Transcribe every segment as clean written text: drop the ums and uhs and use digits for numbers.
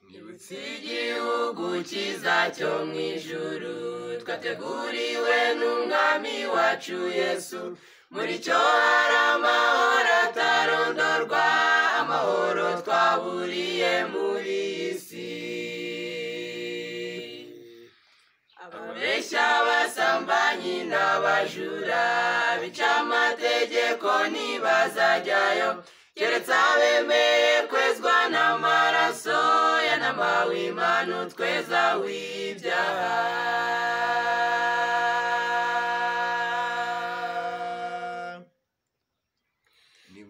Nibutse igihugu cyiza cyo mu ijuru twateguriwe n'umwami wacu Yesu, muri cyo hari amahoro atarondorwa, amahoro twaburiye muri iyi si. Ababeshya, abasambanyi n'abajura bica amategeko ntibazajyayo, keretse abemeye kwezwa n'amaraso yanamawe Imana utweza w'ibyaha.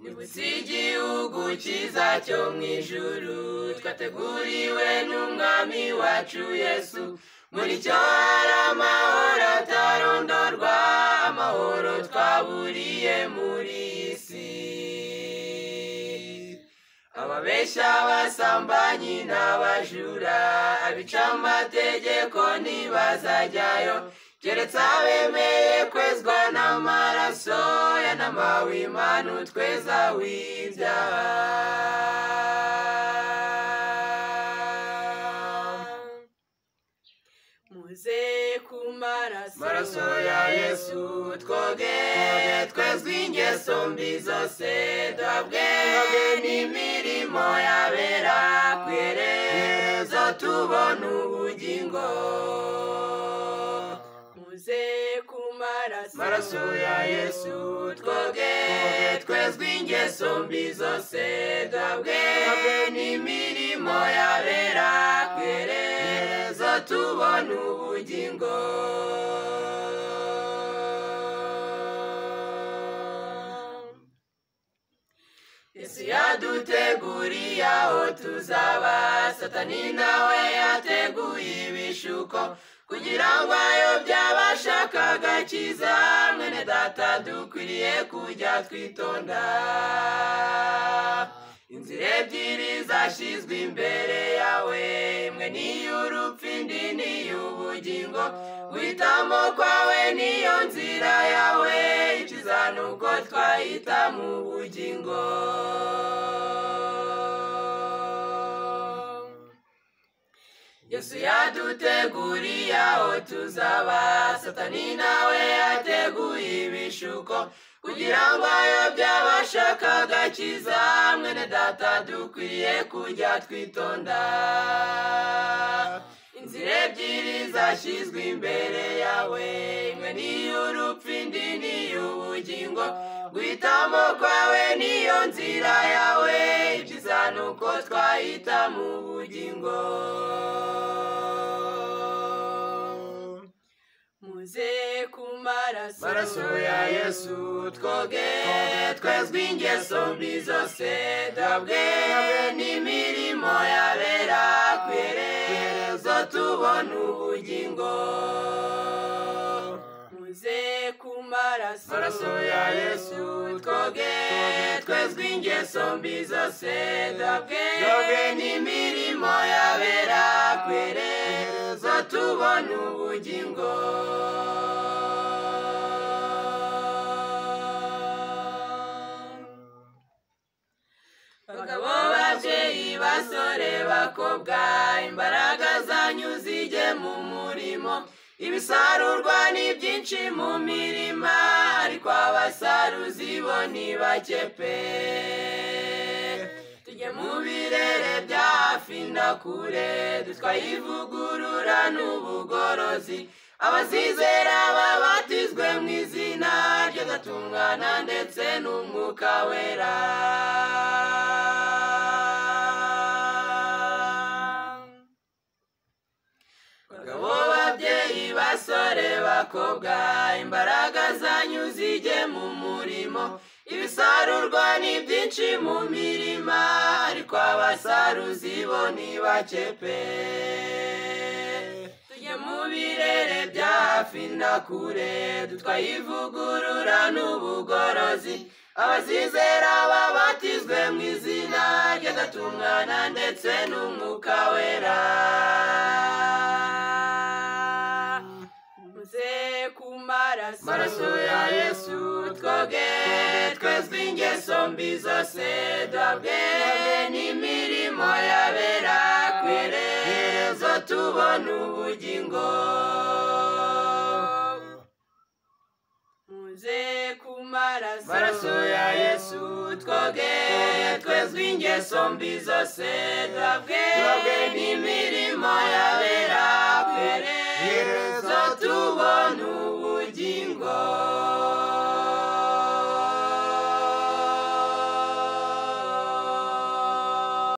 Nibutse igihugu cyiza cyo mu ijuru twateguriwe n'umwami wacu Yesu, muri cyo hari amahoro atarondorwa, amahoro twaburiye muri iyi si. Ababeshya, abasambanyi n'abajura abica amategeko ntibazajyayo, keretse abemeye kwezwa n'amaraso yanamawe Imana utweza w'ibyaha. Muze ku maraso ya Yesu twoge, twezwe ingeso mbi zose, duhabwe n'imirimo yabera ku iherezo tubona ubugingo. Muze ku maraso ya Yesu twoge, twezwe ingeso mbi zose, duhabwe n'imirimo yabera ku iherezo tubona ubugingo. Yesu yaduteguriye aho tuzaba, Satani nawe yateguye ibishuko kugira ngo ayobye abashaka agakiza. Mwene data dukwiriye kujya twitonda, inzira ebyiri zashyizwe imbere yawe, imwe ni iy'urupfu indi ni iy'ubugingo. Guhitamo kwawe niyo nzira yawe, icyiza ni uko twahitamo ubugingo. Yesu yaduteguriye aho tuzaba, Satani nawe yateguye ibishuko kugira ngo ayobye abashaka agakiza. Mwene data dukwiriye kujya twitonda, inzira ebyiri zashyizwe imbere yawe, imwe ni iy'urupfu indi ni iy'ubugingo. Guhitamo kwawe niyo nzira yawe, ibyiza ni uko twahitamo ubugingo. Muze ku maraso ya Yesu twoge, twezwe ingeso mbi zose, duhabwe n'imirimo yabera ku iherezo tubona ubugingo. Muze ku maraso ya Yesu twoge, twezwe ingeso mbi zose, duhabwe n'imirimo yabera ku iherezo tubona ubugingo. Bagabo, babyeyi, basore, bakobwa, imbaraga zanyu zijye mu murimo. Ibisarurwa ni byinshi mu mirima, ariko abasaruzi bo ni bake pe. Tujye mu birere bya hafi na kure, dutwaye ivugurura n'ubugorozi. Abazizera babatizwe mu izina rye Gatungana ndetse n'Umwuka Wera. Bagabo, babyeyi, basore, bakobwa, imbaraga zanyu zijye mu murimo. Ibisarurwa ni byinshi mu mirima, ariko abasaruzi bo ni bake pe. Tujye mu birere bya hafi na kure, dutwaye ivugurura n'ubugorozi. Abazizera babatizwe mu izina rye Gatungana ndetse n'Umwuka Wera. Muze ku maraso ya Yesu twoge, twezwe ingeso mbi zose, duhabwe n'imirimo yabera ku tubona ubugingo. Muze ku maraso ya Yesu twoge twezwe ingeso mbi zose, duhabwe n'imirimo yabera kwere zo tubona ubugingo.